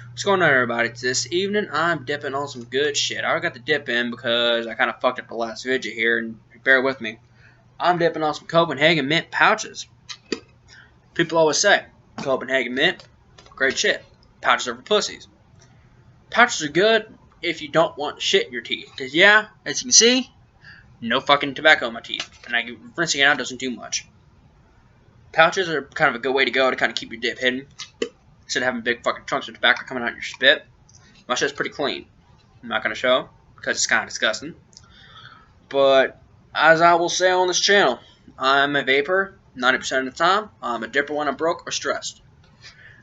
What's going on, everybody? This evening, I'm dipping on some good shit. I already got the dip in because I kind of fucked up the last video here, and bear with me. I'm dipping on some Copenhagen mint pouches. People always say, Copenhagen mint, great shit. Pouches are for pussies. Pouches are good if you don't want shit in your teeth. Because, yeah, as you can see, no fucking tobacco in my teeth. And rinsing it out doesn't do much. Pouches are kind of a good way to go to kind of keep your dip hidden. Instead of having big fucking chunks of tobacco coming out your spit. My shit's pretty clean. I'm not going to show because it's kind of disgusting. But as I will say on this channel, I'm a vapor 90% of the time. I'm a dipper when I'm broke or stressed.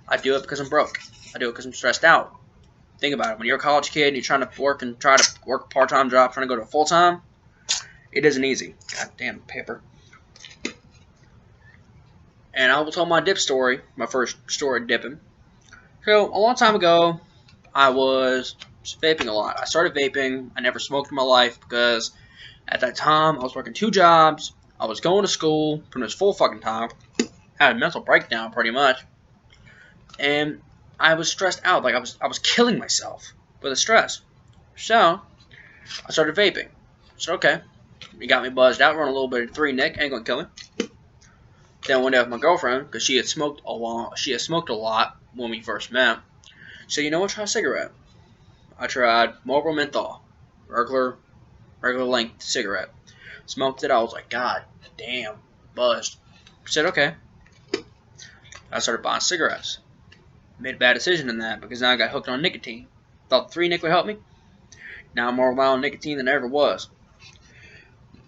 I do it because I'm broke. I do it because I'm stressed out. Think about it. When you're a college kid and you're trying to work a part-time job, trying to go to a full-time, it isn't easy. God damn paper. And I will tell my dip story, my first story dipping. So, a long time ago, I was vaping a lot. I started vaping. I never smoked in my life because at that time, I was working 2 jobs. I was going to school pretty much full fucking time. Had a mental breakdown pretty much. And I was stressed out. Like, I was killing myself with the stress. So, I started vaping. So, okay. It got me buzzed out. Run a little bit of 3 Nick. Ain't gonna kill me. Then one day with my girlfriend, because she had smoked a lot when we first met. So you know what? Try a cigarette. I tried Marlboro menthol, regular length cigarette. Smoked it. I was like, God damn, buzzed. I said okay. I started buying cigarettes. Made a bad decision in that because now I got hooked on nicotine. Thought 3 Nick would help me. Now I'm more reliant on nicotine than I ever was.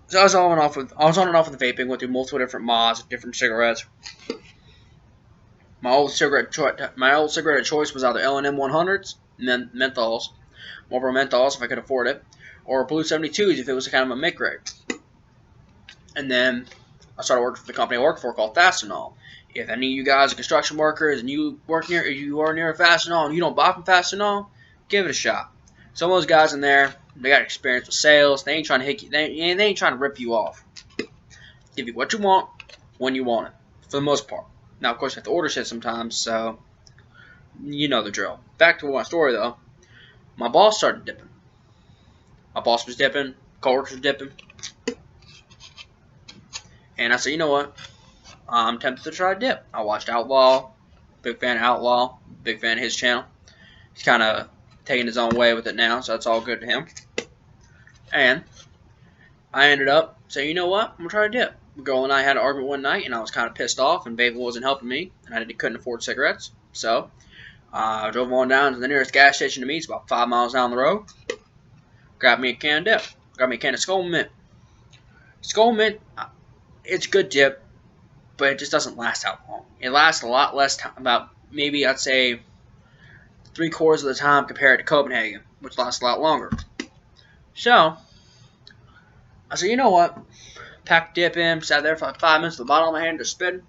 So I was on and off with vaping. Went through multiple different mods, different cigarettes. My old cigarette of choice was either L&M 100s, menthols, Marlboro menthols if I could afford it, or Blue 72s if it was kind of a mid-grade. And then I started working for the company I worked for called Fastenal. If any of you guys are construction workers and you are near a Fastenal and you don't buy from Fastenal, give it a shot. Some of those guys in there, they got experience with sales. They ain't trying to hit you. They ain't trying to rip you off. Give you what you want when you want it, for the most part. Now, of course, you have to order shit sometimes, so you know the drill. Back to my story, though. My boss started dipping. My boss was dipping. Coworkers were dipping. And I said, you know what? I'm tempted to try a dip. I watched Outlaw. Big fan of Outlaw. Big fan of his channel. He's kind of taking his own way with it now, so that's all good to him. And I ended up saying, you know what? I'm going to try a dip. The girl and I had an argument one night, and I was kind of pissed off, and vaping wasn't helping me, and I couldn't afford cigarettes. So I drove on down to the nearest gas station to me. It's about 5 miles down the road. Grabbed me a can of dip. Grabbed me a can of Skull Mint. Skull Mint, it's a good dip, but it just doesn't last that long. It lasts a lot less time, about maybe I'd say 3/4 of the time compared to Copenhagen, which lasts a lot longer. So I said, you know what? Packed dip in, sat there for like 5 minutes with the bottle in my hand, just spitting.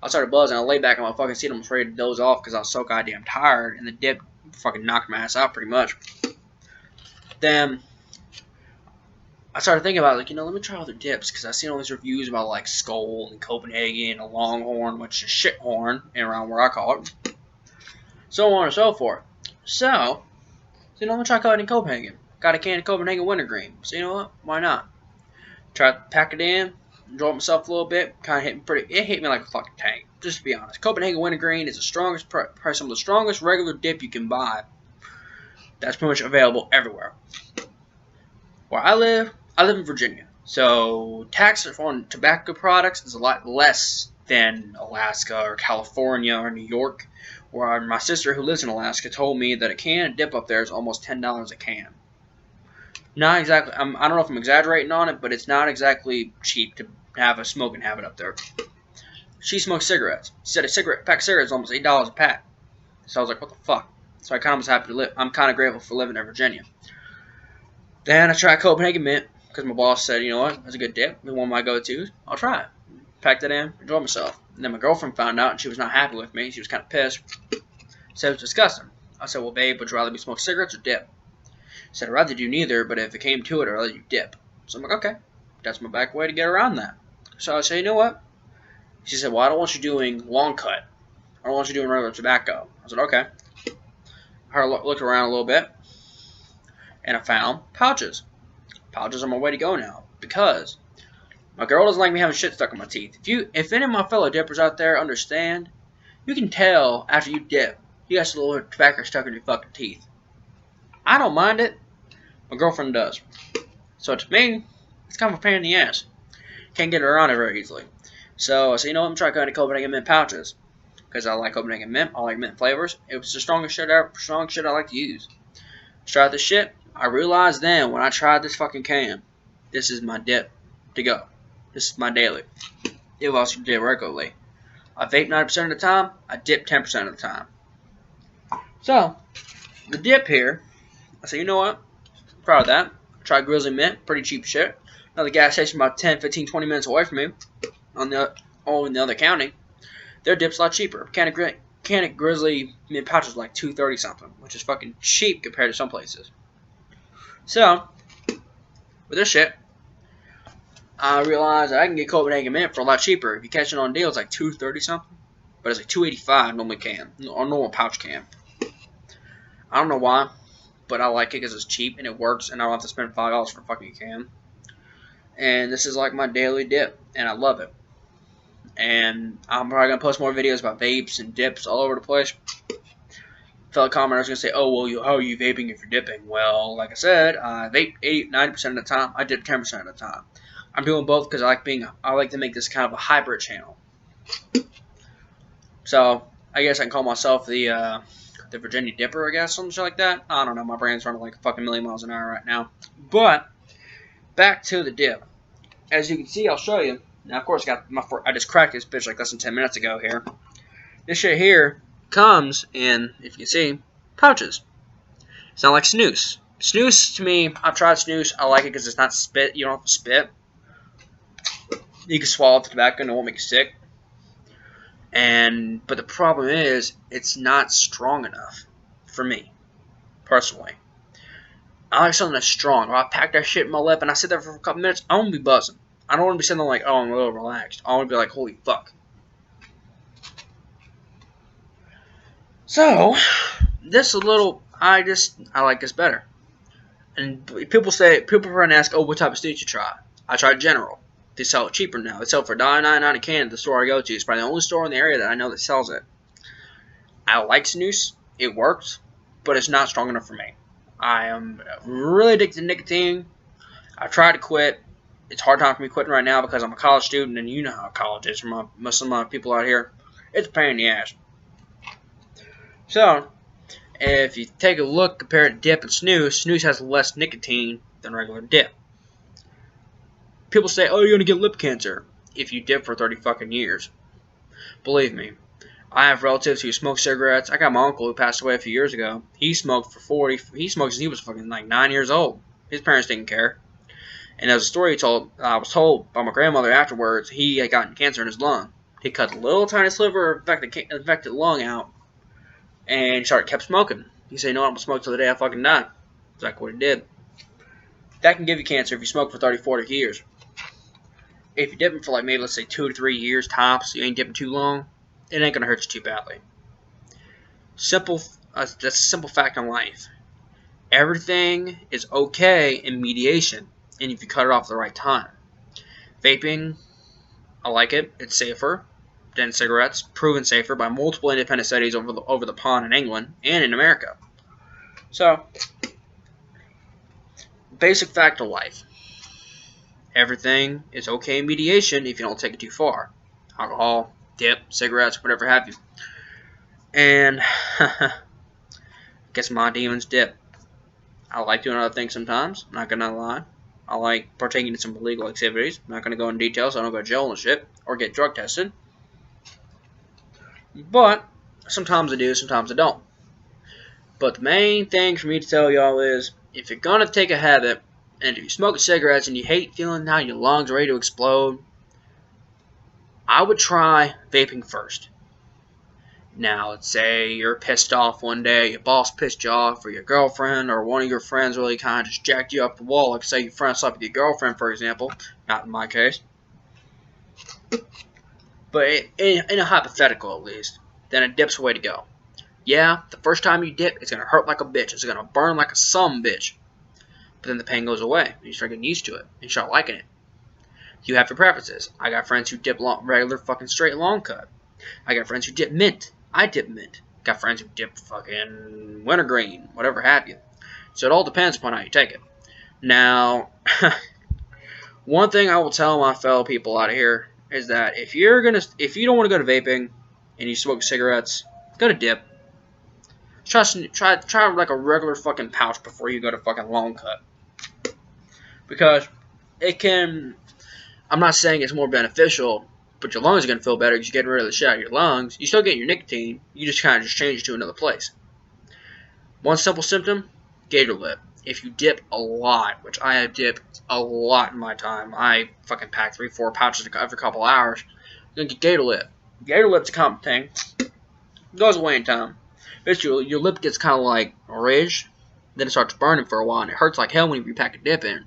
I started buzzing. I lay back on my fucking seat. I'm ready to doze off because I was so goddamn tired, and the dip fucking knocked my ass out pretty much. Then I started thinking about it, like, you know, let me try other dips because I've seen all these reviews about like Skull and Copenhagen, a Longhorn, which is shit horn, around where I call it, so on and so forth. So you know, let me try Copenhagen. Got a can of Copenhagen Wintergreen. So you know what? Why not? Tried to pack it in, enjoyed myself a little bit. Kind of hit me it hit me like a fucking tank. Just to be honest, Copenhagen Wintergreen is the strongest, probably some of the strongest regular dip you can buy. That's pretty much available everywhere. Where I live in Virginia, so tax on tobacco products is a lot less than Alaska or California or New York. Where my sister who lives in Alaska told me that a can of dip up there is almost $10 a can. Not exactly. I don't know if I'm exaggerating on it, but it's not exactly cheap to have a smoking habit up there. She smokes cigarettes. She said a pack of cigarettes is almost $8 a pack. So I was like, what the fuck? So I kind of was happy to live. I'm kind of grateful for living in Virginia. Then I tried Copenhagen Mint because my boss said, you know what, that's a good dip. It's one of my go-tos. I'll try it. Packed it in, enjoyed myself. And then my girlfriend found out, and she was not happy with me. She was kind of pissed. Said it was disgusting. I said, well, babe, would you rather me smoke cigarettes or dip? She said, I'd rather do neither, but if it came to it, I'd rather you dip. So I'm like, okay, that's my back way to get around that. So I said, you know what? She said, well, I don't want you doing long cut. I don't want you doing regular tobacco. I said, okay. I looked around a little bit, and I found pouches. Pouches are my way to go now, because my girl doesn't like me having shit stuck in my teeth. If any of my fellow dippers out there understand, you can tell after you dip, you got a little tobacco stuck in your fucking teeth. I don't mind it. My girlfriend does. So to me, it's kind of a pain in the ass. Can't get around it very easily. So I said, you know what, I'm trying to Copenhagen mint pouches. Because I like Copenhagen mint, I like mint flavors. It was the strongest shit I like to use. Tried this shit. I realized then when I tried this fucking can, this is my dip to go. This is my daily. It was dip regularly. I vape 90% of the time. I dip 10% of the time. So the dip here, I said, you know what? I'm proud of that. I tried Grizzly Mint, pretty cheap shit. Another gas station about 10, 15, 20 minutes away from me, in the other county. Their dip's a lot cheaper. Can of Grizzly Mint pouches like $2.30 something, which is fucking cheap compared to some places. So with this shit, I realized that I can get Copenhagen Mint for a lot cheaper. If you catch it on deal, it's like $2.30 something, but it's like $2.85 normally can, or normal pouch can. I don't know why, but I like it because it's cheap and it works, and I don't have to spend $5 for a fucking can. And this is like my daily dip, and I love it. And I'm probably going to post more videos about vapes and dips all over the place. Fellow commenters going to say, oh, well, how are you vaping if you're dipping? Well, like I said, I vape 90% of the time. I dip 10% of the time. I'm doing both because I like to make this kind of a hybrid channel. So, I guess I can call myself the Virginia Dipper, I guess, something like that. I don't know, my brain's running like a fucking million miles an hour right now. But, back to the dip. As you can see, I'll show you. Now, of course, I just cracked this bitch like less than 10 minutes ago here. This shit here comes in, if you can see, pouches. It's not like snus. Snus, to me, I've tried snus. I like it because it's not spit. You don't have to spit. You can swallow the tobacco and it won't make you sick. But the problem is, it's not strong enough for me, personally. I like something that's strong. If I pack that shit in my lip and I sit there for a couple minutes, I want to be buzzing. I don't want to be sitting there like, oh, I'm a little relaxed. I want to be like, holy fuck. So, I like this better. And people prefer to ask, oh, what type of snus you try? I tried General. They sell it cheaper now. They sell it for $1.99 a can at the store I go to. It's probably the only store in the area that I know that sells it. I like snus. It works. But it's not strong enough for me. I am really addicted to nicotine. I've tried to quit. It's a hard time for me quitting right now because I'm a college student, and you know how college is for most of my people out here. It's a pain in the ass. So, if you take a look compared to dip and snus, snus has less nicotine than regular dip. People say, oh, you're going to get lip cancer if you dip for 30 fucking years. Believe me, I have relatives who smoke cigarettes. I got my uncle who passed away a few years ago. He smoked he smoked since he was fucking like 9 years old. His parents didn't care. And as a story I was told by my grandmother afterwards, he had gotten cancer in his lung. He cut a little tiny sliver of infected lung out, and he kept smoking. He said, you know what, I'm going to smoke till the day I fucking die. That's exactly what he did. That can give you cancer if you smoke for 30, 40 years. If you're dipping for like maybe, let's say, 2 to 3 years tops, you ain't dipping too long, it ain't going to hurt you too badly. That's a simple fact in life. Everything is okay in mediation, and if you cut it off at the right time. Vaping, I like it. It's safer than cigarettes. Proven safer by multiple independent studies over the pond in England and in America. So, basic fact of life. Everything is okay in mediation if you don't take it too far. Alcohol, dip, cigarettes, whatever have you. And, guess my demons dip. I like doing other things sometimes, I'm not gonna lie. I like partaking in some illegal activities. I'm not gonna go into details so I don't go to jail and shit, or get drug tested. But, sometimes I do, sometimes I don't. But the main thing for me to tell y'all is, if you're gonna take a habit, and if you smoke cigarettes and you hate feeling how your lungs are ready to explode, I would try vaping first. Now, let's say you're pissed off one day, your boss pissed you off, or your girlfriend, or one of your friends really kind of just jacked you up the wall. Like, say your friend slept with your girlfriend, for example. Not in my case. But in a hypothetical, at least, then a dip's the way to go. Yeah, the first time you dip, it's going to hurt like a bitch. It's going to burn like a some bitch. But then the pain goes away. And you start getting used to it. And you start liking it. You have your preferences. I got friends who dip regular fucking straight long cut. I got friends who dip mint. I dip mint. Got friends who dip fucking wintergreen. Whatever have you. So it all depends upon how you take it. Now, one thing I will tell my fellow people out here is that if you don't want to go to vaping and you smoke cigarettes, go to dip. Try like a regular fucking pouch before you go to fucking long cut. Because it can, I'm not saying it's more beneficial, but your lungs are going to feel better because you're getting rid of the shit out of your lungs. You still get your nicotine, you just kind of just change it to another place. One simple symptom, gator lip. If you dip a lot, which I have dipped a lot in my time, I fucking pack 3-4 pouches every couple hours, you're going to get gator lip. Gator lip's a common thing. It goes away in time. Basically, your lip gets kind of like ridged, then it starts burning for a while, and it hurts like hell when you repack a dip in.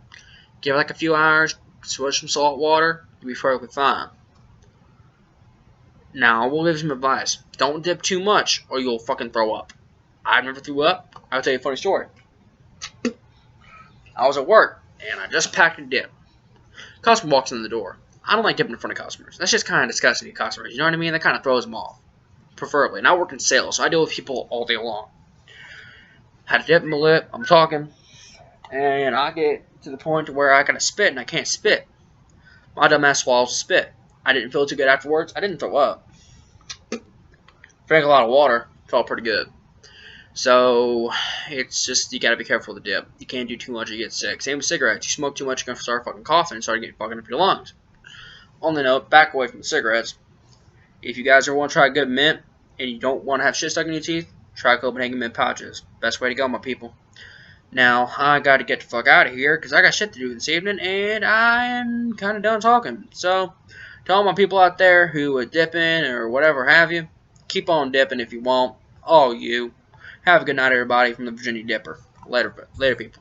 Give it like a few hours, switch some salt water, you'll be perfectly fine. Now, I will give you some advice. Don't dip too much, or you'll fucking throw up. I've never threw up. I'll tell you a funny story. I was at work, and I just packed a dip. Customer walks in the door. I don't like dipping in front of customers. That's just kind of disgusting to customers. You know what I mean? That kind of throws them off. Preferably. And I work in sales, so I deal with people all day long. Had a dip in my lip. I'm talking. And I get to the point where I gotta spit, and I can't spit. My dumb ass swallows the spit. I didn't feel too good afterwards. I didn't throw up. Drank a lot of water. Felt pretty good. So, it's just, you gotta be careful with the dip. You can't do too much or you get sick. Same with cigarettes. You smoke too much, you're gonna start fucking coughing and start getting fucking up your lungs. On the note, back away from the cigarettes. If you guys ever want to try a good mint and you don't want to have shit stuck in your teeth, try Copenhagen mint pouches. Best way to go, my people. Now, I gotta get the fuck out of here because I got shit to do this evening and I am kind of done talking. So, to all my people out there who are dipping or whatever have you, keep on dipping if you want. All you. Have a good night, everybody, from the Virginia Dipper. Later people.